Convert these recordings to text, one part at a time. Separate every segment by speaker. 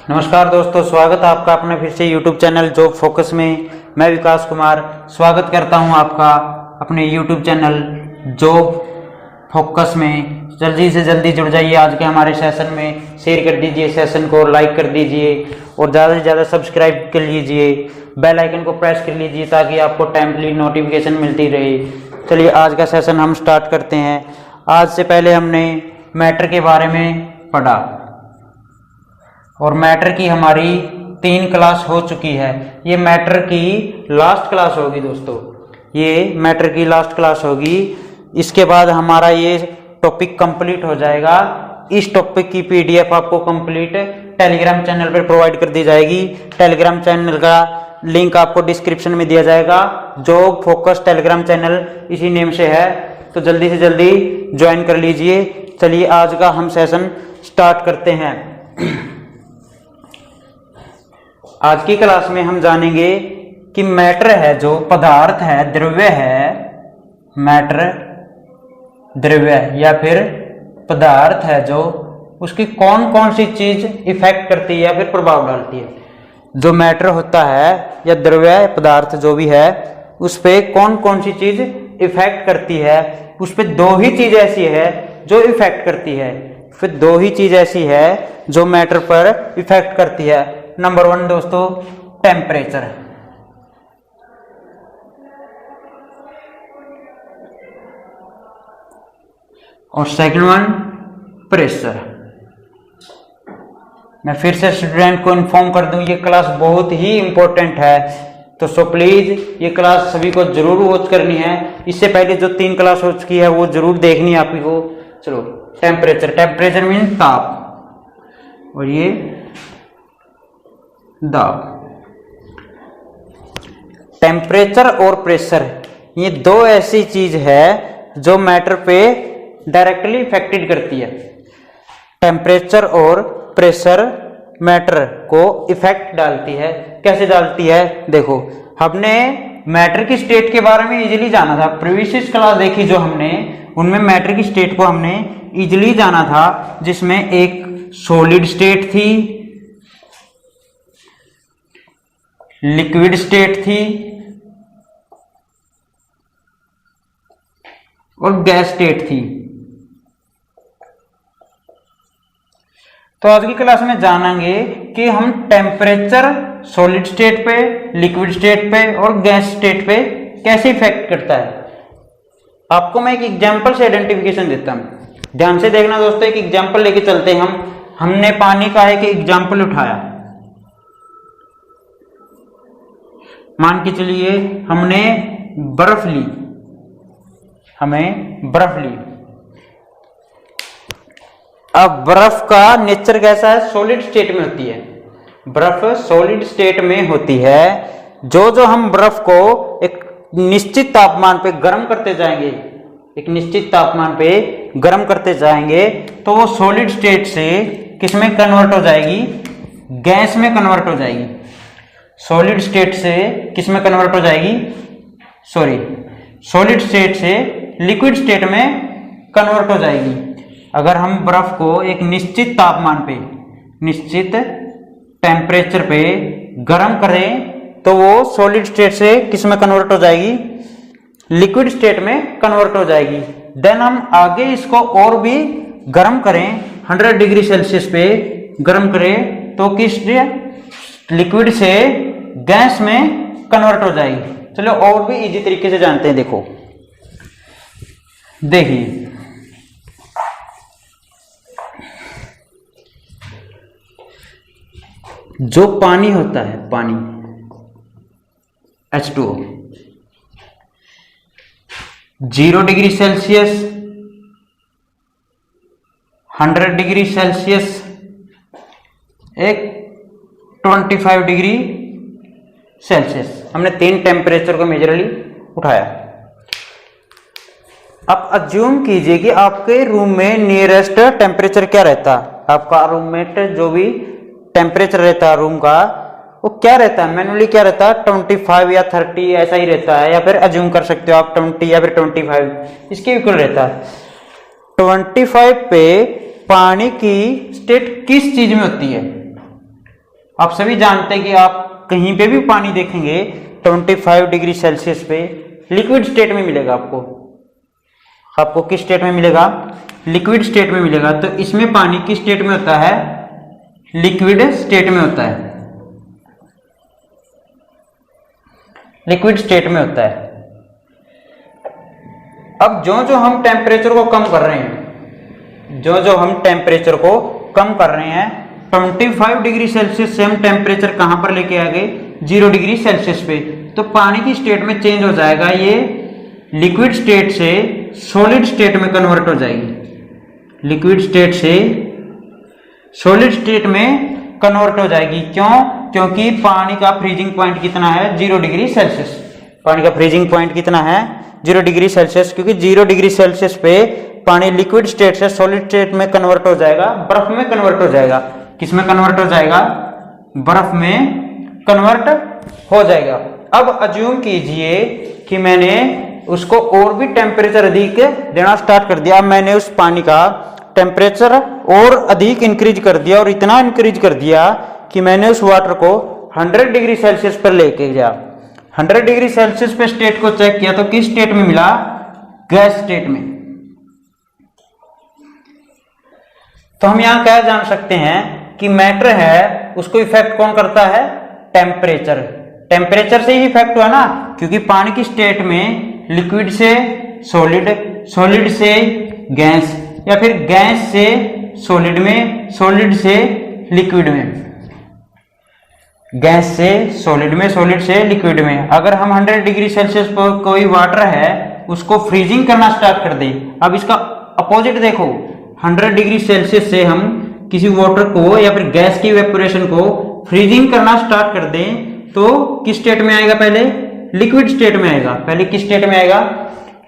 Speaker 1: नमस्कार दोस्तों, स्वागत है आपका अपने फिर से YouTube चैनल जॉब फोकस में। मैं विकास कुमार स्वागत करता हूं आपका अपने YouTube चैनल जॉब फोकस में। जल्दी से जल्दी जुड़ जाइए आज के हमारे सेशन में। शेयर कर दीजिए सेशन को, लाइक कर दीजिए और ज़्यादा से ज़्यादा सब्सक्राइब कर लीजिए। बेल आइकन को प्रेस कर लीजिए ताकि आपको टाइमली नोटिफिकेशन मिलती रहे। चलिए आज का सेशन हम स्टार्ट करते हैं। आज से पहले हमने मैटर के बारे में पढ़ा और मैटर की हमारी 3 क्लास हो चुकी है। ये मैटर की लास्ट क्लास होगी दोस्तों, ये मैटर की लास्ट क्लास होगी। इसके बाद हमारा ये टॉपिक कंप्लीट हो जाएगा। इस टॉपिक की पीडीएफ आपको कंप्लीट टेलीग्राम चैनल पर प्रोवाइड कर दी जाएगी। टेलीग्राम चैनल का लिंक आपको डिस्क्रिप्शन में दिया जाएगा। जॉब फोकस टेलीग्राम चैनल इसी नेम से है, तो जल्दी से जल्दी ज्वाइन कर लीजिए। चलिए आज का हम सेशन स्टार्ट करते हैं। आज की क्लास में हम जानेंगे कि मैटर है जो पदार्थ है, द्रव्य है, मैटर द्रव्य या फिर पदार्थ है जो उसकी कौन कौन सी चीज इफेक्ट करती है या फिर प्रभाव डालती है। जो मैटर होता है या द्रव्य पदार्थ जो भी है उस पे कौन कौन सी चीज इफेक्ट करती है, उस पे 2 ही चीज ऐसी है जो इफेक्ट करती है। फिर 2 ही चीज ऐसी है जो मैटर पर इफेक्ट करती है। नंबर 1 दोस्तों टेम्परेचर, और सेकंड 1 प्रेशर। मैं फिर से स्टूडेंट को इन्फॉर्म कर दूं, ये क्लास बहुत ही इंपॉर्टेंट है, तो सो प्लीज ये क्लास सभी को जरूर वॉच करनी है। इससे पहले जो 3 क्लास हो चुकी है वो जरूर देखनी है आप ही को। चलो टेम्परेचर, टेम्परेचर मीन ताप, और ये दाब। टेम्परेचर और प्रेशर ये 2 ऐसी चीज है जो मैटर पे डायरेक्टली इफेक्टेड करती है। टेम्परेचर और प्रेशर मैटर को इफेक्ट डालती है। कैसे डालती है देखो, हमने मैटर की स्टेट के बारे में इजीली जाना था। प्रीवियस क्लास देखी जो हमने, उनमें मैटर की स्टेट को हमने इजीली जाना था, जिसमें एक सॉलिड स्टेट थी, लिक्विड स्टेट थी और गैस स्टेट थी। तो आज की क्लास में जानेंगे कि हम टेम्परेचर सॉलिड स्टेट पे, लिक्विड स्टेट पे और गैस स्टेट पे कैसे इफेक्ट करता है। आपको मैं एक एग्जांपल से आइडेंटिफिकेशन देता हूं, ध्यान से देखना दोस्तों। एक एग्जांपल लेके चलते हैं हमने पानी का एक एग्जांपल उठाया। मान के चलिए हमने बर्फ ली, हमें बर्फ ली। अब बर्फ का नेचर कैसा है? सॉलिड स्टेट में होती है। बर्फ सॉलिड स्टेट में होती है। जो हम बर्फ को एक निश्चित तापमान पे गर्म करते जाएंगे, एक निश्चित तापमान पे गर्म करते जाएंगे, तो वो सॉलिड स्टेट से किसमें कन्वर्ट हो जाएगी? गैस में कन्वर्ट हो जाएगी। सॉलिड स्टेट से किसमें कन्वर्ट हो जाएगी? सॉलिड स्टेट से लिक्विड स्टेट में कन्वर्ट हो जाएगी। अगर हम बर्फ को एक निश्चित तापमान पे, निश्चित टेम्परेचर पे गर्म करें तो वो सॉलिड स्टेट से किसमें कन्वर्ट हो जाएगी? लिक्विड स्टेट में कन्वर्ट हो जाएगी। देन हम आगे इसको और भी गर्म करें, 100 डिग्री सेल्सियस पे गर्म करें तो किस लिक्विड से गैस में कन्वर्ट हो जाएगी। चलो और भी इजी तरीके से जानते हैं। देखो देखिए, जो पानी होता है, पानी H2O, 0 degree Celsius, 100 degree Celsius, एक 25 डिग्री सेल्सियस, हमने 3 टेम्परेचर को मेजरली उठाया। अब अज्यूम कीजिए कि आपके रूम में नियरेस्ट टेम्परेचर क्या रहता है। आपका रूममेट जो भी टेम्परेचर रहता है रूम का, वो क्या रहता है? मैनुअली क्या रहता है? 25 या 30 ऐसा ही रहता है, या फिर अज्यूम कर सकते हो आप 20 या फिर 25 इसके इक्वल रहता है। 25 पे पानी की स्टेट किस चीज में होती है? आप सभी जानते हैं कि आप कहीं पे भी पानी देखेंगे 25 डिग्री सेल्सियस पे लिक्विड स्टेट में मिलेगा आपको किस स्टेट में मिलेगा? लिक्विड स्टेट में मिलेगा। तो इसमें पानी किस स्टेट में होता है? लिक्विड स्टेट में होता है, लिक्विड स्टेट में होता है। अब जो जो हम टेम्परेचर को कम कर रहे हैं, जो जो हम टेम्परेचर को कम कर रहे हैं, 25 डिग्री सेल्सियस से हम टेम्परेचर कहां पर लेके आ गए? 0 डिग्री सेल्सियस पे। तो पानी की स्टेट में चेंज हो जाएगा, ये लिक्विड स्टेट से सॉलिड स्टेट में कन्वर्ट हो जाएगी, लिक्विड स्टेट से सॉलिड स्टेट में कन्वर्ट हो जाएगी। क्यों? क्योंकि पानी का फ्रीजिंग पॉइंट कितना है? 0 डिग्री सेल्सियस। पानी का फ्रीजिंग पॉइंट कितना है? 0 डिग्री सेल्सियस। क्योंकि 0 डिग्री सेल्सियस पे पानी लिक्विड स्टेट से सॉलिड स्टेट में कन्वर्ट हो जाएगा, बर्फ में कन्वर्ट हो जाएगा। किस में कन्वर्ट हो जाएगा? बर्फ में कन्वर्ट हो जाएगा। अब अज्यूम कीजिए कि मैंने उसको और भी टेम्परेचर अधिक देना स्टार्ट कर दिया। अब मैंने उस पानी का टेम्परेचर और अधिक इंक्रीज कर दिया, और इतना इंक्रीज कर दिया कि मैंने उस वाटर को 100 डिग्री सेल्सियस पर लेके गया। 100 डिग्री सेल्सियस पे स्टेट को चेक किया तो किस स्टेट में मिला? गैस स्टेट में। तो हम यहां क्या जान सकते हैं कि मैटर है उसको इफेक्ट कौन करता है? टेम्परेचर। टेम्परेचर से ही इफेक्ट हुआ ना, क्योंकि पानी की स्टेट में लिक्विड से सॉलिड, सॉलिड से गैस, या फिर गैस से सॉलिड में, सॉलिड से लिक्विड में, गैस से सॉलिड में, सॉलिड से लिक्विड में। अगर हम 100 डिग्री सेल्सियस पर कोई वाटर है उसको फ्रीजिंग करना स्टार्ट कर दे, अब इसका अपोजिट देखो, 100 डिग्री सेल्सियस से हम किसी वाटर को या फिर गैस की इवेपोरेशन को फ्रीजिंग करना स्टार्ट कर दें तो किस स्टेट में आएगा? पहले लिक्विड स्टेट में आएगा। पहले किस स्टेट में आएगा?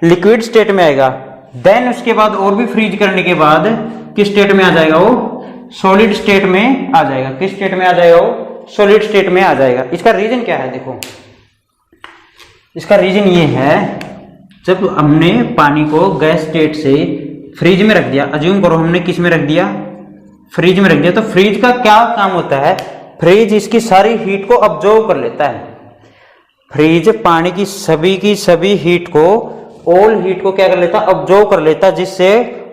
Speaker 1: लिक्विड स्टेट में आएगा। देन उसके बाद और भी फ्रीज करने के बाद किस स्टेट में आ जाएगा? वो सॉलिड स्टेट में आ जाएगा। किस स्टेट में आ जाएगा? वो सॉलिड स्टेट में आ जाएगा। इसका रीजन क्या है? देखो, इसका रीजन ये है, जब हमने पानी को गैस स्टेट से फ्रिज में रख दिया, अज्यूम करो हमने किस में रख दिया? फ्रिज में रख दिया। तो फ्रिज का क्या काम होता है? फ्रिज इसकी सारी हीट को अब्जॉर्ब कर लेता है। फ्रिज पानी की सभी हीट को, ऑल हीट को क्या कर लेता? अब्जॉर्ब कर लेता, जिससे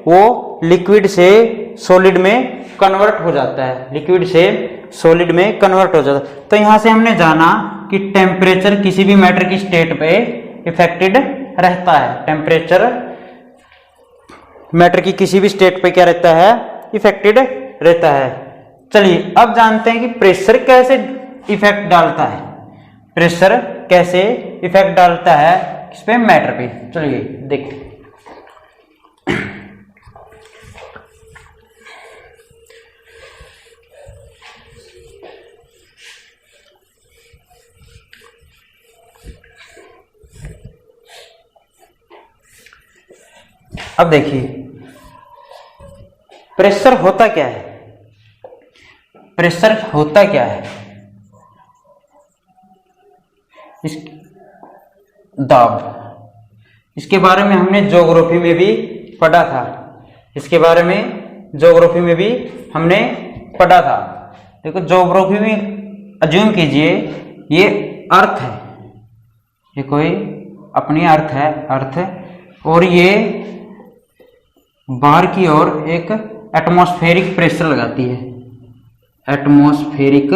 Speaker 1: वो लिक्विड से सॉलिड में कन्वर्ट हो जाता है, लिक्विड से सॉलिड में कन्वर्ट हो जाता है। तो यहां से हमने जाना कि टेम्परेचर किसी भी मैटर की स्टेट पे इफेक्टेड रहता है। टेम्परेचर मैटर की किसी भी स्टेट पे क्या रहता है? इफेक्टेड रहता है। चलिए अब जानते हैं कि प्रेशर कैसे इफेक्ट डालता है। प्रेशर कैसे इफेक्ट डालता है किस पे? मैटर पे। चलिए देखते हैं। अब देखिए प्रेशर होता क्या है? प्रेशर होता क्या है? इस दाब, इसके बारे में हमने ज्योग्राफी में भी पढ़ा था। इसके बारे में ज्योग्राफी में भी हमने पढ़ा था। देखो ज्योग्राफी में अज्यूम कीजिए ये अर्थ है, ये कोई अपनी अर्थ है, अर्थ, और ये बाहर की ओर एक एटमॉस्फेरिक प्रेशर लगाती है, एटमॉस्फेरिक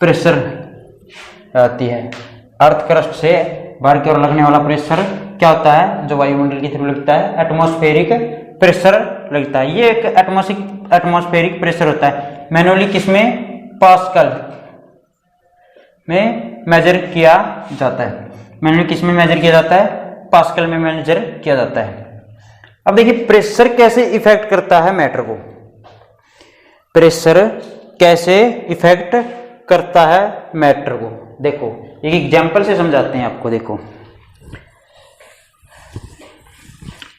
Speaker 1: प्रेशर आती है। अर्थ क्रस्ट से बाहर की ओर लगने वाला प्रेशर क्या होता है? जो वायुमंडल की तरफ लगता है, एटमॉस्फेरिक प्रेशर लगता है। ये एक एटमॉस्फेरिक प्रेशर होता है। मैनुअली किसमें? पास्कल में मेजर किया जाता है। मैनुअली किसमें मेजर किया जाता है? पास्कल में मेजर किया जाता है। अब देखिए प्रेशर कैसे इफेक्ट करता है मैटर को। प्रेशर कैसे इफेक्ट करता है मैटर को, देखो एक एग्जांपल से समझाते हैं आपको। देखो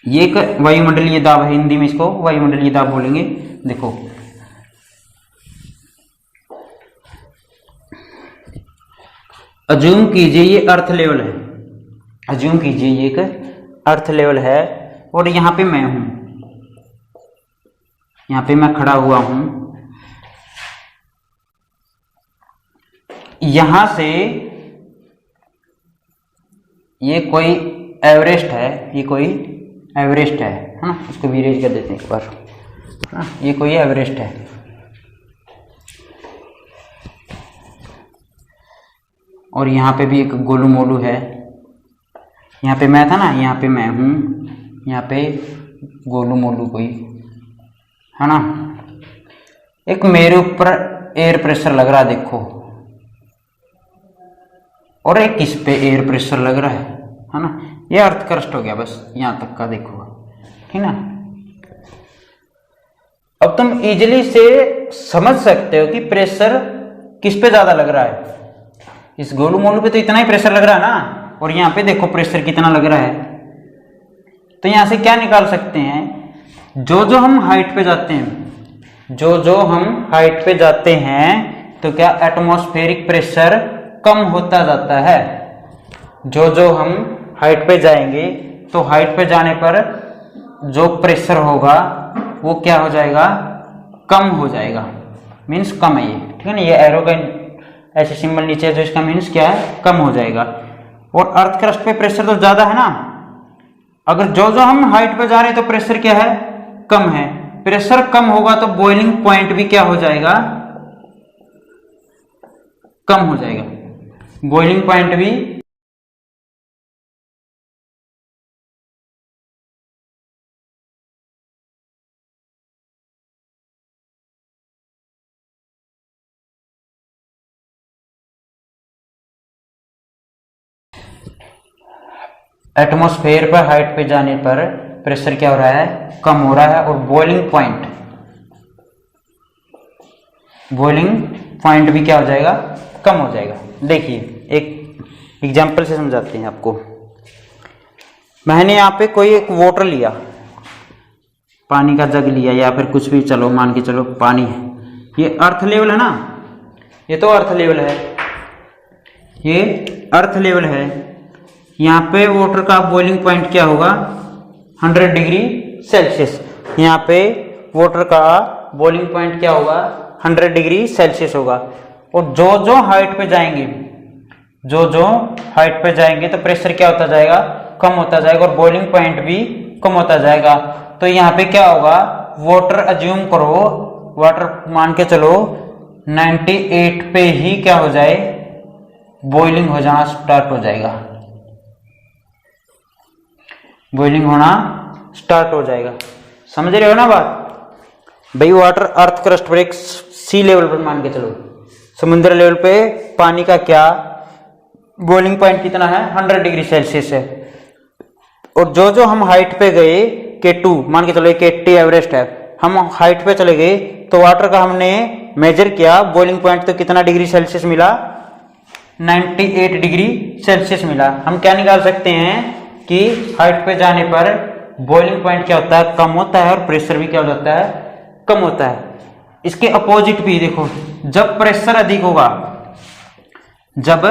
Speaker 1: ये एक वायुमंडलीय दाब है, हिंदी में इसको वायुमंडलीय दाब बोलेंगे। देखो अज्यूम कीजिए ये अर्थ लेवल है, अज्यूम कीजिए ये एक अर्थ लेवल है और यहां पे मैं हूं, यहाँ पे मैं खड़ा हुआ हूं, यहां से ये कोई एवरेस्ट है, ये कोई एवरेस्ट है ना, इसको भी इरेज कर देते हैं एक बार, ये कोई एवरेस्ट है। और यहाँ पे भी एक गोलू मोलू है, यहाँ पे मैं था ना, यहाँ पे मैं हूँ, यहाँ पे गोलू मोलू कोई है ना। एक मेरे ऊपर एयर प्रेशर लग रहा है देखो, और एक इस पे एयर प्रेशर लग रहा है ना। ये अर्थ क्रस्ट हो गया बस यहाँ तक का देखो, ठीक ना। अब तुम इजीली से समझ सकते हो कि प्रेशर किस पे ज्यादा लग रहा है। इस गोलू मोलू पे तो इतना ही प्रेशर लग रहा है ना, और यहाँ पे देखो प्रेशर कितना लग रहा है। तो यहाँ से क्या निकाल सकते हैं, जो जो हम हाइट पे जाते हैं, जो जो हम हाइट पे जाते हैं तो क्या एटमॉस्फेरिक प्रेशर कम होता जाता है। जो जो हम हाइट पे जाएंगे तो हाइट पे जाने पर जो प्रेशर होगा वो क्या हो जाएगा, कम हो जाएगा, मीन्स कम है ये, ठीक है ना। ये एरो का ऐसे सिंबल नीचे है, जो इसका मीन्स क्या है, कम हो जाएगा। और अर्थ क्रस्ट पे प्रेशर तो ज्यादा है ना, अगर जो जो हम हाइट पे जा रहे हैं तो प्रेशर क्या है, कम है। प्रेशर कम होगा तो बॉइलिंग पॉइंट भी क्या हो जाएगा, कम हो जाएगा। बॉइलिंग पॉइंट भी एटमॉस्फेयर पर हाइट पे जाने पर प्रेशर क्या हो रहा है, कम हो रहा है। और बॉइलिंग पॉइंट भी क्या हो जाएगा, कम हो जाएगा। देखिए एक एग्जांपल से समझाते हैं आपको। मैंने यहाँ पे कोई एक वाटर लिया, पानी का जग लिया या फिर कुछ भी, चलो मान के चलो पानी है, ये अर्थ लेवल है ना, ये तो अर्थ लेवल है, ये अर्थ लेवल है। यहाँ पे वाटर का बॉइलिंग पॉइंट क्या होगा, 100 डिग्री सेल्सियस। यहाँ पे वाटर का बॉइलिंग पॉइंट क्या होगा, 100 डिग्री सेल्सियस होगा। और जो जो हाइट पे जाएंगे, जो जो हाइट पे जाएंगे तो प्रेशर क्या होता जाएगा, कम होता जाएगा, और बॉइलिंग पॉइंट भी कम होता जाएगा। तो यहाँ पे क्या होगा, वाटर अज्यूम करो, वाटर मान के चलो 98 पे ही क्या हो जाए, बॉइलिंग हो जाना स्टार्ट हो जाएगा, बॉइलिंग होना स्टार्ट हो जाएगा। समझ रहे हो ना बात भाई। वाटर अर्थ क्रस्ट पर एक सी लेवल पर मान के चलो, समुद्र लेवल पे पानी का क्या बॉइलिंग पॉइंट कितना है, 100 डिग्री सेल्सियस है। और जो जो हम हाइट पे गए, K2 मान के चलो, K80 एवरेस्ट है, हम हाइट पे चले गए तो वाटर का हमने मेजर किया, बॉइलिंग पॉइंट तो कितना डिग्री सेल्सियस मिला, 98 डिग्री सेल्सियस मिला। हम क्या निकाल सकते हैं कि हाइट पे जाने पर बॉइलिंग पॉइंट क्या होता है, कम होता है, और प्रेशर भी क्या हो जाता है, कम होता है। इसके अपोजिट भी देखो, जब प्रेशर अधिक होगा, जब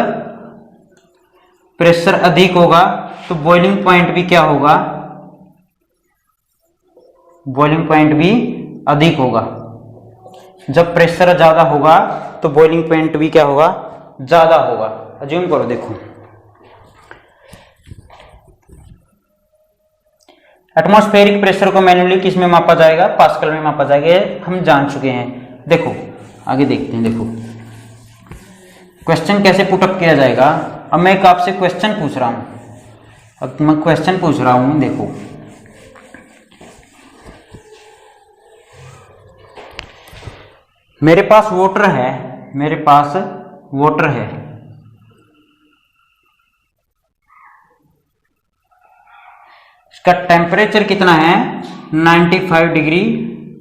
Speaker 1: प्रेशर अधिक होगा तो बॉइलिंग पॉइंट भी क्या होगा, बॉइलिंग पॉइंट भी अधिक होगा। जब प्रेशर ज्यादा होगा तो बॉइलिंग पॉइंट भी क्या होगा, ज्यादा होगा। अज्यूम करो, देखो एटमॉस्फेरिक प्रेशर को मैन्युअली किस में मापा जाएगा, पास्कल में मापा जाएगा, हम जान चुके हैं। देखो आगे देखते हैं। देखो क्वेश्चन कैसे पुटअप किया जाएगा। अब मैं एक आपसे क्वेश्चन पूछ रहा हूं, अब मैं क्वेश्चन पूछ रहा हूं, देखो मेरे पास वाटर है, मेरे पास वाटर है, इसका टेम्परेचर कितना है, 95 डिग्री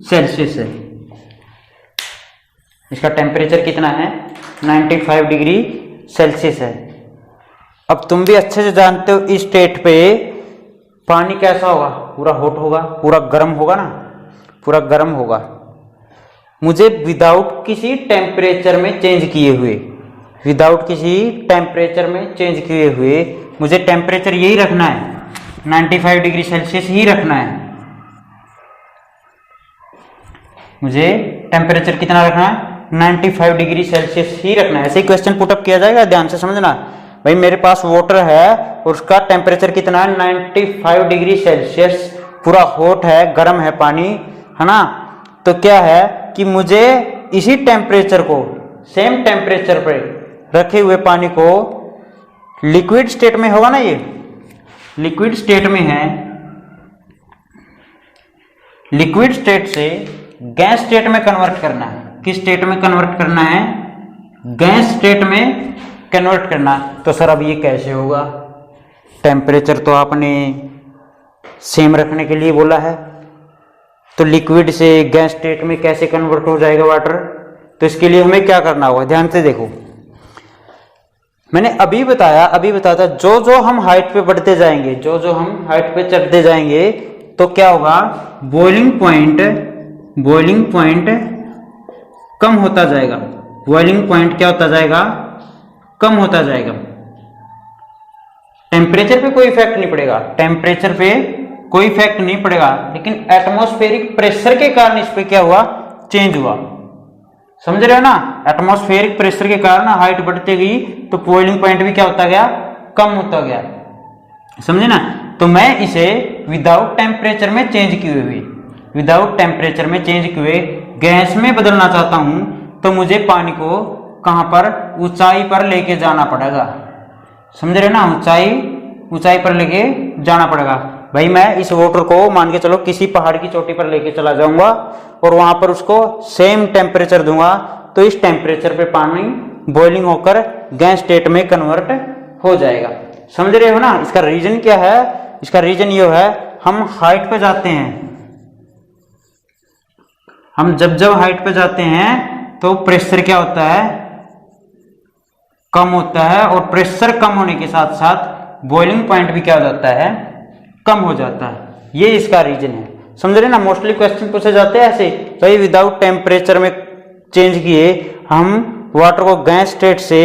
Speaker 1: सेल्सियस है। इसका टेम्परेचर कितना है, 95 डिग्री सेल्सियस है। अब तुम भी अच्छे से जानते हो इस स्टेट पे पानी कैसा होगा, पूरा हॉट होगा, पूरा गर्म होगा ना, पूरा गर्म होगा। मुझे विदाउट किसी टेम्परेचर में चेंज किए हुए, विदाउट किसी टेम्परेचर में चेंज किए हुए मुझे टेम्परेचर यही रखना है, 95 डिग्री सेल्सियस ही रखना है। मुझे टेम्परेचर कितना रखना है, 95 डिग्री सेल्सियस ही रखना है। ऐसे ही क्वेश्चन पुटअप किया जाएगा, ध्यान से समझना। भाई मेरे पास वाटर है और उसका टेम्परेचर कितना है, 95 डिग्री सेल्सियस, पूरा हॉट है, गर्म है पानी, है ना। तो क्या है कि मुझे इसी टेम्परेचर को, सेम टेम्परेचर पे रखे हुए पानी को, लिक्विड स्टेट में होगा ना, ये लिक्विड स्टेट में है, लिक्विड स्टेट से गैस स्टेट में कन्वर्ट करना है। किस स्टेट में कन्वर्ट करना है, गैस स्टेट में कन्वर्ट करना। तो सर अब ये कैसे होगा, टेम्परेचर तो आपने सेम रखने के लिए बोला है, तो लिक्विड से गैस स्टेट में कैसे कन्वर्ट हो जाएगा वाटर। तो इसके लिए हमें क्या करना होगा, ध्यान से देखो। मैंने अभी बताया था, जो जो हम हाइट पे बढ़ते जाएंगे, जो जो हम हाइट पे चढ़ते जाएंगे, तो क्या होगा, बॉइलिंग पॉइंट कम होता जाएगा। बॉइलिंग पॉइंट क्या होता जाएगा, कम होता जाएगा। टेम्परेचर पे कोई इफेक्ट नहीं पड़ेगा, टेम्परेचर पे कोई इफेक्ट नहीं पड़ेगा, लेकिन एटमॉस्फेरिक प्रेशर के कारण इस पे क्या हुआ, चेंज हुआ। समझ रहे हो ना, एटमॉस्फेरिक प्रेशर के कारण हाइट बढ़ती गई तो बॉइलिंग पॉइंट भी क्या होता गया, कम होता गया। समझे ना। तो मैं इसे विदाउट टेम्परेचर में चेंज किए हुए, विदाउट टेम्परेचर में चेंज किए गैस में बदलना चाहता हूं, तो मुझे पानी को कहां पर, ऊंचाई पर लेके जाना पड़ेगा। समझ रहे ना, ऊंचाई पर लेके जाना पड़ेगा। भाई मैं इस वाटर को मान के चलो किसी पहाड़ की चोटी पर लेके चला जाऊंगा और वहां पर उसको सेम टेम्परेचर दूंगा, तो इस टेम्परेचर पे पानी बॉइलिंग होकर गैस स्टेट में कन्वर्ट हो जाएगा। समझ रहे हो ना। इसका रीजन क्या है, इसका रीजन ये है, हम हाइट पे जाते हैं, हम जब हाइट पे जाते हैं तो प्रेशर क्या होता है, कम होता है, और प्रेशर कम होने के साथ साथ बॉइलिंग पॉइंट भी क्या हो जाता है, कम हो जाता है। ये इसका रीजन है। समझ रहे ना। मोस्टली क्वेश्चन पूछे जाते हैं ऐसे, भाई विदाउट टेम्परेचर में चेंज किए हम वाटर को गैस स्टेट से,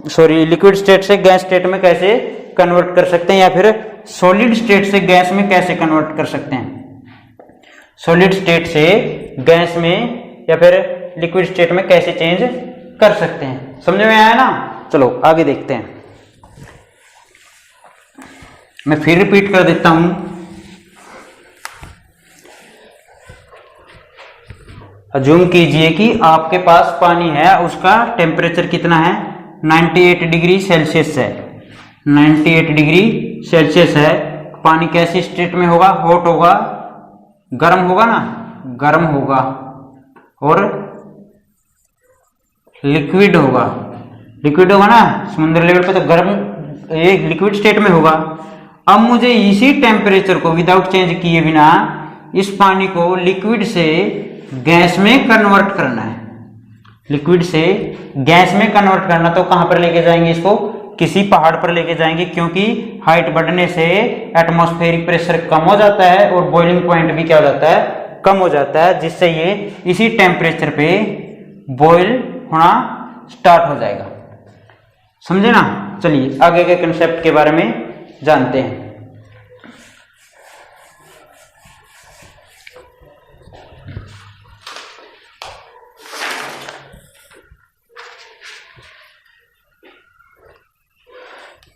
Speaker 1: सॉरी लिक्विड स्टेट से गैस स्टेट में कैसे कन्वर्ट कर सकते हैं, या फिर सॉलिड स्टेट से गैस में कैसे कन्वर्ट कर सकते हैं, सॉलिड स्टेट से गैस में या फिर लिक्विड स्टेट में कैसे चेंज कर सकते हैं। समझ में आया ना। चलो आगे देखते हैं। मैं फिर रिपीट कर देता हूं, अज्यूम कीजिए कि आपके पास पानी है, उसका टेम्परेचर कितना है, 98 डिग्री सेल्सियस है, 98 डिग्री सेल्सियस है। पानी कैसी स्टेट में होगा, हॉट होगा, गर्म होगा ना, गर्म होगा, और लिक्विड होगा, लिक्विड होगा ना, समुद्र लेवल पे तो गर्म, ये लिक्विड स्टेट में होगा। अब मुझे इसी टेम्परेचर को विदाउट चेंज किए बिना इस पानी को लिक्विड से गैस में कन्वर्ट करना है, लिक्विड से गैस में कन्वर्ट करना। तो कहां पर लेके जाएंगे इसको, किसी पहाड़ पर लेके जाएंगे, क्योंकि हाइट बढ़ने से एटमॉस्फेरिक प्रेशर कम हो जाता है और बॉइलिंग पॉइंट भी क्या हो जाता है, कम हो जाता है, जिससे ये इसी टेम्परेचर पे बॉयल होना स्टार्ट हो जाएगा। समझे ना। चलिए आगे के कंसेप्ट के बारे में जानते हैं।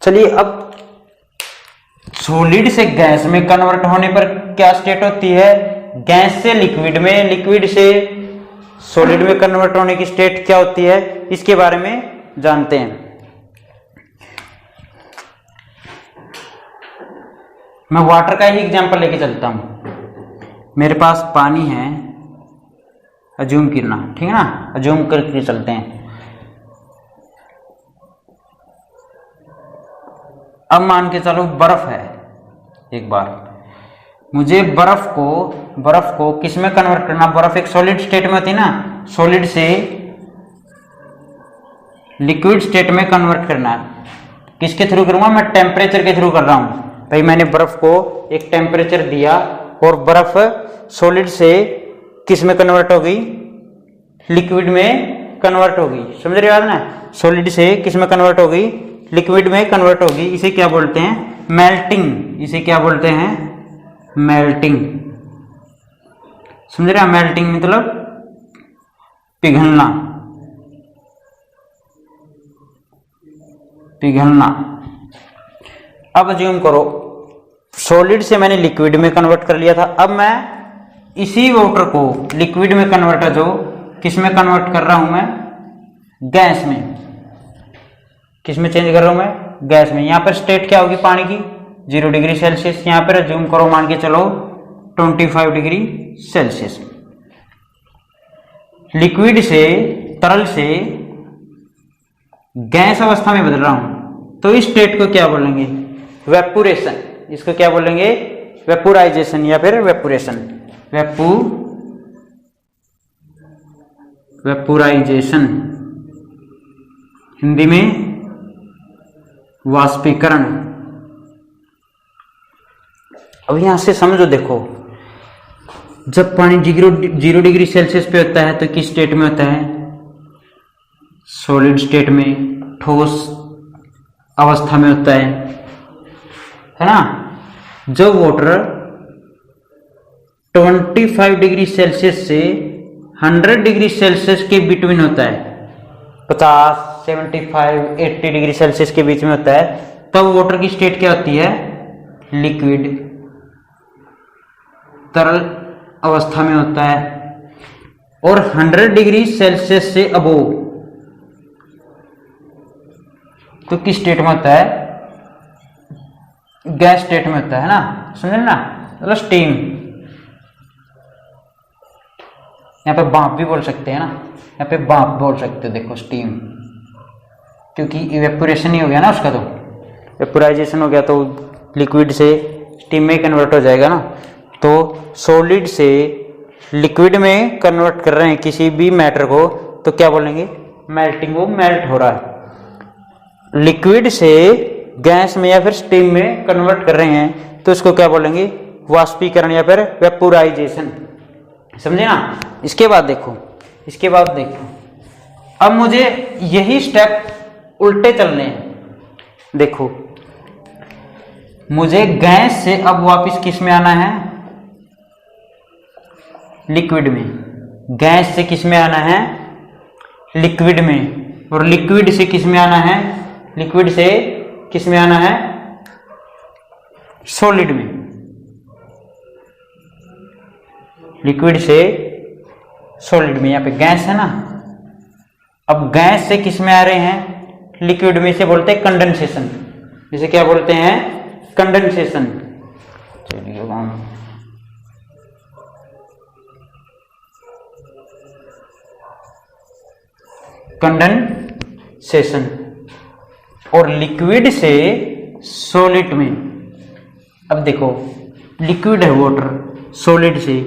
Speaker 1: चलिए अब सॉलिड से गैस में कन्वर्ट होने पर क्या स्टेट होती है, गैस से लिक्विड में, लिक्विड से सॉलिड में कन्वर्ट होने की स्टेट क्या होती है, इसके बारे में जानते हैं। मैं वाटर का ही एग्जांपल लेके चलता हूं। मेरे पास पानी है, अज्यूम करना, ठीक है ना, अज्यूम करके चलते हैं। अब मान के चलो बर्फ है, एक बार मुझे बर्फ को किस में कन्वर्ट करना, बर्फ एक सॉलिड स्टेट में होती है ना, सॉलिड से लिक्विड स्टेट में कन्वर्ट करना है। किसके थ्रू करूंगा, मैं टेम्परेचर के थ्रू कर रहा हूं। भाई मैंने बर्फ को एक टेम्परेचर दिया और बर्फ सॉलिड से किस में कन्वर्ट हो गई, लिक्विड में कन्वर्ट हो गई। समझ रहे हो ना, सॉलिड से किस में कन्वर्ट हो गई, लिक्विड में कन्वर्ट होगी। इसे क्या बोलते हैं, मेल्टिंग। इसे क्या बोलते हैं, मेल्टिंग। समझ रहे हैं? मेल्टिंग मतलब पिघलना, पिघलना। अब अज्यूम करो सॉलिड से मैंने लिक्विड में कन्वर्ट कर लिया था, अब मैं इसी वाटर को लिक्विड में कन्वर्ट जो किस में कन्वर्ट कर रहा हूं मैं? गैस में। किस में चेंज कर रहा हूं मैं? गैस में। यहां पर स्टेट क्या होगी पानी की? 0 डिग्री सेल्सियस। यहां पर अज्यूम करो, मान के चलो 25 डिग्री सेल्सियस। लिक्विड से, तरल से गैस अवस्था में बदल रहा हूं, तो इस स्टेट को क्या बोलेंगे? वेपोरेशन। इसको क्या बोलेंगे? वेपोराइजेशन या फिर वेपोरेशन। वेपोराइजेशन, हिंदी में वाष्पीकरण। अब यहां से समझो, देखो जब पानी 0 डिग्री सेल्सियस पे होता है तो किस स्टेट में होता है? सॉलिड स्टेट में, ठोस अवस्था में होता है ना? जब वाटर 25 डिग्री सेल्सियस से 100 डिग्री सेल्सियस के बिटवीन होता है, 50, 75, 80 डिग्री सेल्सियस के बीच में होता है, तब वाटर की स्टेट क्या होती है? लिक्विड, तरल अवस्था में होता है। और 100 डिग्री सेल्सियस से अबोव तो किस स्टेट में होता है? गैस स्टेट में होता है ना? समझे ना? मतलब स्टीम, यहां पे भाप भी बोल सकते हैं ना, यहां पे भाप बोल सकते हो। देखो स्टीम, क्योंकि इवेपोरेशन ही हो गया ना उसका, तो वेपोराइजेशन हो गया, तो लिक्विड से स्टीम में कन्वर्ट हो जाएगा ना। तो सॉलिड से लिक्विड में कन्वर्ट कर रहे हैं किसी भी मैटर को, तो क्या बोलेंगे? मेल्टिंग। वो मेल्ट हो रहा है। लिक्विड से गैस में या फिर स्टीम में कन्वर्ट कर रहे हैं, तो इसको क्या बोलेंगे? वाष्पीकरण या फिर वेपोराइजेशन। समझे ना? इसके बाद देखो, अब मुझे यही स्टेप उल्टे चलने हैं। देखो, मुझे गैस से अब वापस किस में आना है? लिक्विड में। गैस से किस में आना है? लिक्विड में। और लिक्विड से किस में आना है? लिक्विड से किस में आना है? सॉलिड में। लिक्विड से सॉलिड में। यहां पे गैस है ना, अब गैस से किस में आ रहे हैं? लिक्विड में। से बोलते हैं कंडेंसेशन। इसे क्या बोलते हैं? कंडेंसेशन। चलिए कंडेंसेशन। और लिक्विड से सॉलिड में। अब देखो, लिक्विड है वाटर, सॉलिड से,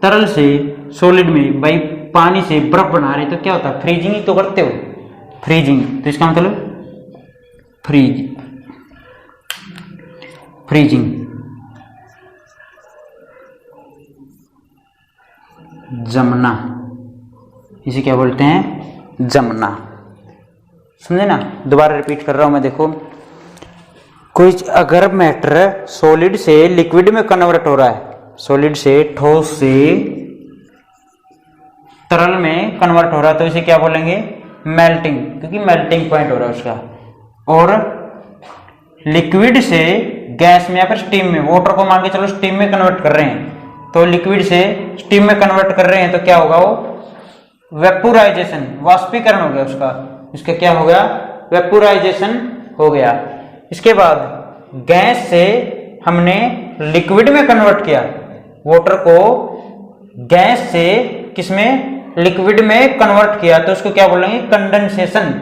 Speaker 1: तरल से सॉलिड में, भाई पानी से बर्फ बना रहे तो क्या होता है? फ्रीजिंग ही तो करते हो, फ्रीजिंग। तो इसका मतलब फ्रीजिंग, जमना। इसे क्या बोलते हैं? जमना। समझे ना? दोबारा रिपीट कर रहा हूं मैं। देखो, कोई अगर मैटर सॉलिड से लिक्विड में कन्वर्ट हो रहा है, सॉलिड से ठोस से तरल में कन्वर्ट हो रहा है, तो इसे क्या बोलेंगे? मेल्टिंग, क्योंकि मेल्टिंग पॉइंट हो रहा है उसका। और लिक्विड से गैस में या फिर स्टीम में, वाटर को मान के चलो स्टीम में कन्वर्ट कर रहे हैं, तो लिक्विड से स्टीम में कन्वर्ट कर रहे हैं, तो क्या होगा? वो वेपोराइजेशन, वाष्पीकरण हो गया उसका। इसका क्या हो गया? वेपोराइजेशन हो गया। इसके बाद गैस से हमने लिक्विड में कन्वर्ट किया, वाटर को गैस से किसमें? लिक्विड में कन्वर्ट किया, तो उसको क्या बोलेंगे? कंडेंसेशन।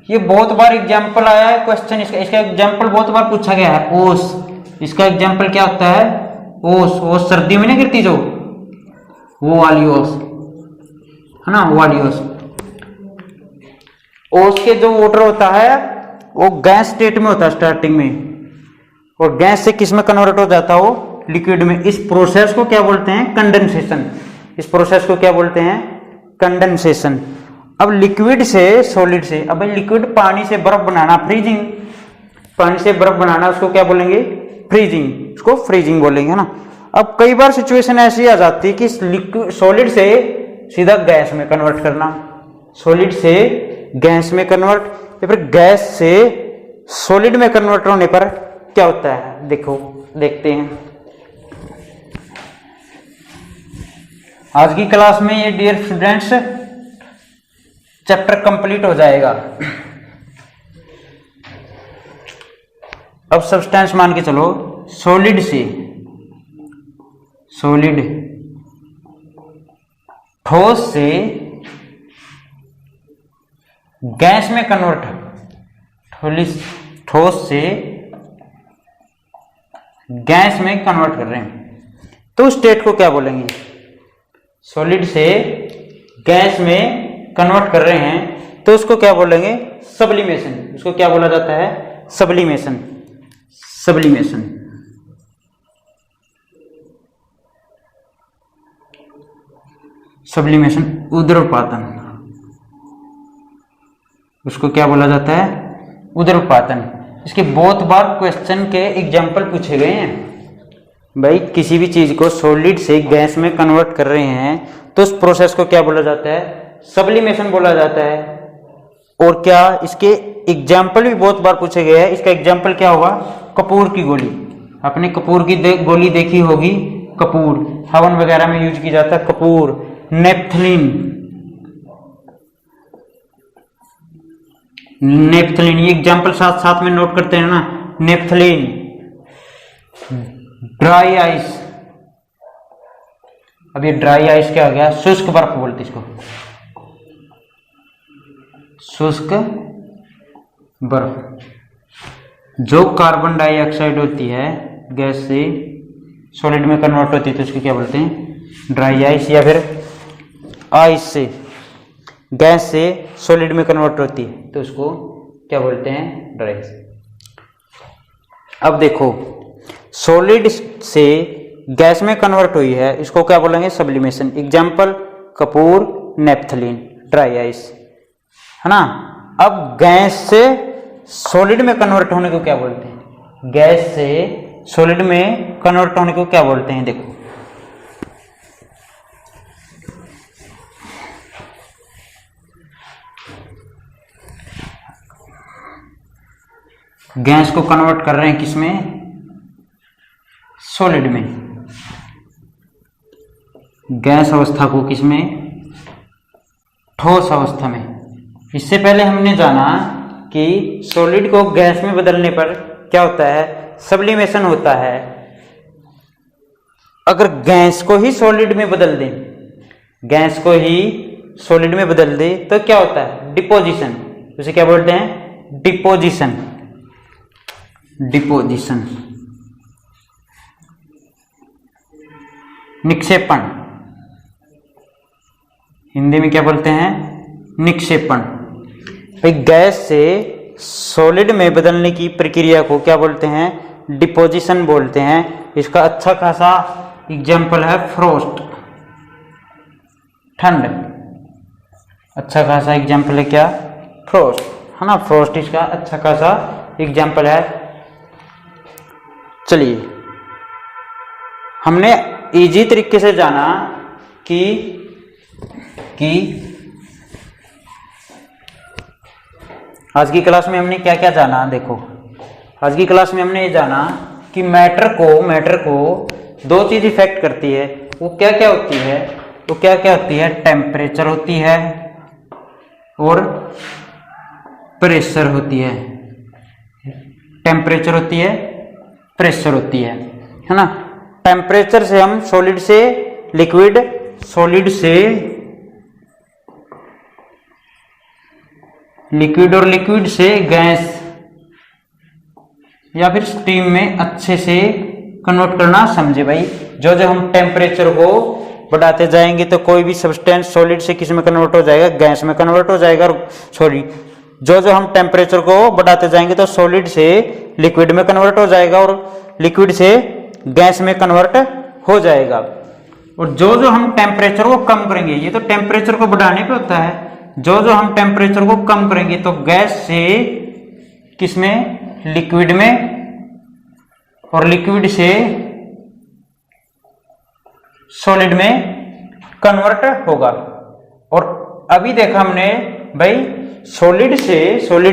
Speaker 1: ये बहुत बार एग्जाम्पल आया है क्वेश्चन, इसका एग्जाम्पल बहुत बार पूछा गया है। ओस, इसका एग्जाम्पल क्या होता है? ओस सर्दी में नहीं गिरती जो, वो वाली ओस है ना, वो वाली ओस। ओस के जो वाटर होता है वो गैस स्टेट में होता है स्टार्टिंग में, और गैस से किस में कन्वर्ट हो जाता है? वो लिक्विड में। इस प्रोसेस को क्या बोलते हैं? कंडेंसेशन। इस प्रोसेस को क्या बोलते हैं? कंडेंसेशन। अब लिक्विड से सॉलिड से, अब लिक्विड पानी से बर्फ बनाना, फ्रीजिंग। पानी से बर्फ बनाना, उसको क्या बोलेंगे? फ्रीजिंग। उसको फ्रीजिंग बोलेंगे ना। अब कई बार सिचुएशन ऐसी आ जाती है कि सॉलिड से सीधा गैस में कन्वर्ट करना, सॉलिड से गैस में कन्वर्ट, या फिर गैस से सॉलिड में कन्वर्ट होने पर क्या होता है, देखते हैं। आज की क्लास में ये डियर स्टूडेंट्स चैप्टर कंप्लीट हो जाएगा। अब सब्सटेंस मान के चलो, सॉलिड से सॉलिड, ठोस से गैस में कन्वर्ट, ठोस से गैस में कन्वर्ट कर रहे हैं तो स्टेट को क्या बोलेंगे? सॉलिड से गैस में कन्वर्ट कर रहे हैं तो उसको क्या बोलेंगे? सब्लिमेशन। उसको क्या बोला जाता है? सब्लिमेशन। सब्लिमेशन। सब्लिमेशन, उदरपातन। उसको क्या बोला जाता है? उदरपातन। इसके बहुत बार क्वेश्चन के एग्जाम्पल पूछे गए हैं। भाई किसी भी चीज को सॉलिड से गैस में कन्वर्ट कर रहे हैं तो उस प्रोसेस को क्या बोला जाता है? सब्लिमेशन बोला जाता है। और क्या इसके एग्जाम्पल भी बहुत बार पूछे गए हैं। इसका एग्जाम्पल क्या होगा? कपूर की गोली। आपने कपूर की गोली देखी होगी। कपूर हवन वगैरह में यूज की जाता है। कपूर, नेप्थलीन, नेप्थलीन, ये एग्जाम्पल साथ साथ में नोट करते हैं ना। Naphthalene, dry ice. अब ये ड्राई आइस क्या हो गया? शुष्क बर्फ बोलते इसको, शुष्क बर्फ। जो कार्बन डाइऑक्साइड होती है गैस से सॉलिड में कन्वर्ट होती है तो उसको क्या बोलते हैं? Dry ice. या फिर आइस से गैस से सॉलिड में कन्वर्ट होती है तो उसको क्या बोलते हैं? Dry ice. अब देखो, सॉलिड से गैस में कन्वर्ट हुई है, इसको क्या बोलेंगे? Sublimation. Example Kapoor, naphthalene, dry ice, है ना। अब गैस से सॉलिड में कन्वर्ट होने को क्या बोलते हैं? गैस से सॉलिड में कन्वर्ट होने को क्या बोलते हैं? देखो, गैस को कन्वर्ट कर रहे हैं किसमें? सॉलिड में। गैस अवस्था को किसमें? ठोस अवस्था में। इससे पहले हमने जाना कि सॉलिड को गैस में बदलने पर क्या होता है? सब्लिमेशन होता है। अगर गैस को ही सॉलिड में बदल दें, गैस को ही सॉलिड में बदल दे तो क्या होता है? डिपोजिशन। उसे क्या बोलते हैं? डिपोजिशन। डिपोजिशन, निक्षेपण। हिंदी में क्या बोलते हैं? निक्षेपण। भाई गैस से सॉलिड में बदलने की प्रक्रिया को क्या बोलते हैं? डिपोजिशन बोलते हैं। इसका अच्छा खासा एग्जाम्पल है फ्रोस्ट, ठंड। अच्छा खासा एग्जाम्पल है क्या? फ्रोस्ट, है ना। फ्रोस्ट इसका अच्छा खासा एग्जाम्पल है। चलिए, हमने इजी तरीके से जाना कि आज की क्लास में हमने क्या क्या जाना। देखो, आज की क्लास में हमने ये जाना कि मैटर को दो चीज इफेक्ट करती है। वो क्या क्या होती है? वो क्या क्या होती है? टेम्परेचर होती है और प्रेशर होती है। टेम्परेचर होती है, प्रेशर होती है ना। टेम्परेचर से हम सॉलिड से लिक्विड, सॉलिड से लिक्विड और लिक्विड से गैस या फिर स्टीम में अच्छे से कन्वर्ट करना समझे। भाई जो जो हम टेम्परेचर को बढ़ाते जाएंगे तो कोई भी सब्सटेंस सॉलिड से किस में कन्वर्ट हो जाएगा? गैस में कन्वर्ट हो जाएगा। सॉरी, जो जो हम टेम्परेचर को बढ़ाते जाएंगे तो सॉलिड से लिक्विड में कन्वर्ट हो जाएगा और लिक्विड से गैस में कन्वर्ट हो जाएगा। और जो जो हम टेम्परेचर को कम करेंगे, ये तो टेम्परेचर को बढ़ाने पे होता है, जो जो हम टेम्परेचर को कम करेंगे तो गैस से किसमें? लिक्विड में, और लिक्विड से सॉलिड में कन्वर्ट होगा। और अभी देखा हमने भाई सॉलिड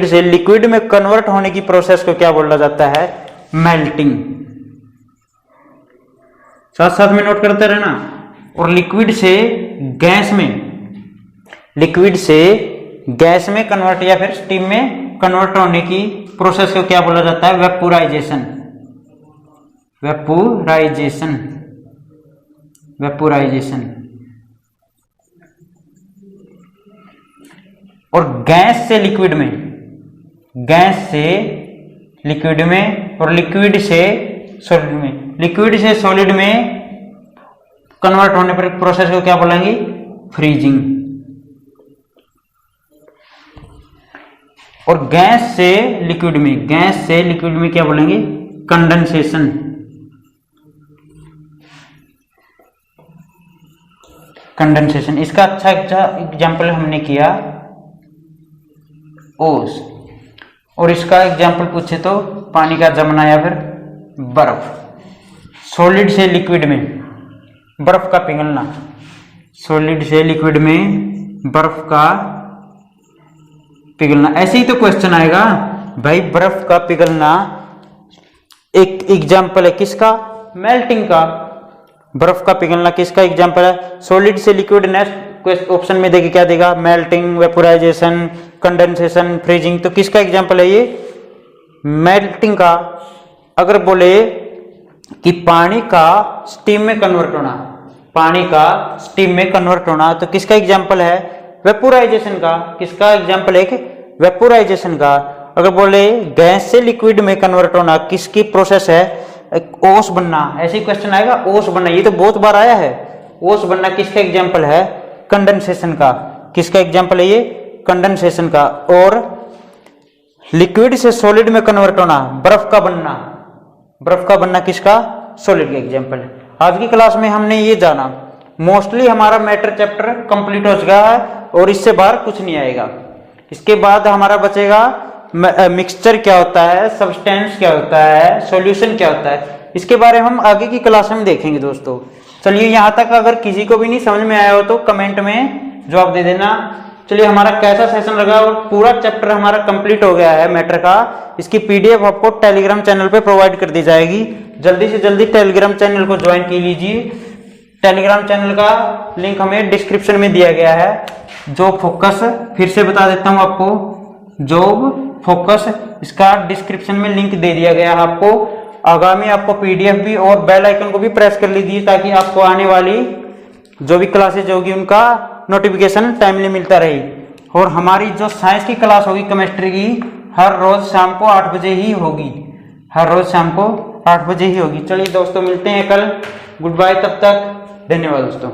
Speaker 1: से लिक्विड में कन्वर्ट होने की प्रोसेस को क्या बोला जाता है? मेल्टिंग। साथ साथ में नोट करते रहना। और लिक्विड से गैस में कन्वर्ट या फिर स्टीम में कन्वर्ट होने की प्रोसेस को क्या बोला जाता है? वेपोराइजेशन। और गैस से लिक्विड में और लिक्विड से सॉलिड में कन्वर्ट होने पर प्रोसेस को क्या बोलेंगे? फ्रीजिंग। और गैस से लिक्विड में क्या बोलेंगे? कंडेंसेशन। इसका अच्छा एग्जाम्पल हमने किया ओस। और इसका एग्जाम्पल पूछे तो पानी का जमना या फिर बर्फ। सॉलिड से लिक्विड में बर्फ का पिघलना, ऐसे ही तो क्वेश्चन आएगा भाई। बर्फ का पिघलना एक एग्जाम्पल है किसका? मेल्टिंग का। बर्फ का पिघलना किसका एग्जाम्पल है? सॉलिड से लिक्विड। नेक्स्ट ऑप्शन में देखिए क्या देगा? Melting, vaporisation, condensation, freezing. तो किसका एग्जाम्पल है ये? मेल्टिंग का। अगर बोले कि पानी का स्टीम में कन्वर्ट होना, तो किसका एग्जाम्पल है? वेपोराइजेशन का। किसका एग्जाम्पल है? वेपोराइजेशन का। अगर बोले गैस से लिक्विड में कन्वर्ट होना, किसकी प्रोसेस है? ओस बनना। ऐसे ही क्वेश्चन आएगा ओस बनना, ये तो बहुत बार आया है। ओस बनना किसका एग्जाम्पल है? कंडेंसेशन का। किसका एग्जाम्पल है ये? कंडेंसेशन का। और लिक्विड से सॉलिड में कन्वर्ट होना, बर्फ का बनना किसका? सॉलिड का एग्जाम्पल है। आज की क्लास में हमने ये जाना, मोस्टली हमारा मैटर चैप्टर कंप्लीट हो चुका है और इससे बाहर कुछ नहीं आएगा। इसके बाद हमारा बचेगा मिक्सचर क्या होता है, सब्सटेंस क्या होता है, सॉल्यूशन क्या होता है। इसके बारे में हम आगे की क्लास में देखेंगे दोस्तों। चलिए यहाँ तक अगर किसी को भी नहीं समझ में आया हो तो कमेंट में जवाब दे देना। चलिए हमारा कैसा सेशन लगा और पूरा चैप्टर हमारा कंप्लीट हो गया है मैटर का। इसकी पीडीएफ आपको टेलीग्राम चैनल पे प्रोवाइड कर दी जाएगी। जल्दी से जल्दी टेलीग्राम चैनल को ज्वाइन की लीजिए। टेलीग्राम चैनल का लिंक हमें डिस्क्रिप्शन में दिया गया है। जॉब फोकस, फिर से बता देता हूं आपको, जॉब फोकस, इसका डिस्क्रिप्शन में लिंक दे दिया गया है आपको। आगामी आपको पीडीएफ भी और बेल आइकन को भी प्रेस कर लीजिए ताकि आपको आने वाली जो भी क्लासेज होगी उनका नोटिफिकेशन टाइमली मिलता रहे। और हमारी जो साइंस की क्लास होगी केमिस्ट्री की, हर रोज शाम को 8 बजे ही होगी। चलिए दोस्तों मिलते हैं कल। गुड बाय, तब तक धन्यवाद दोस्तों।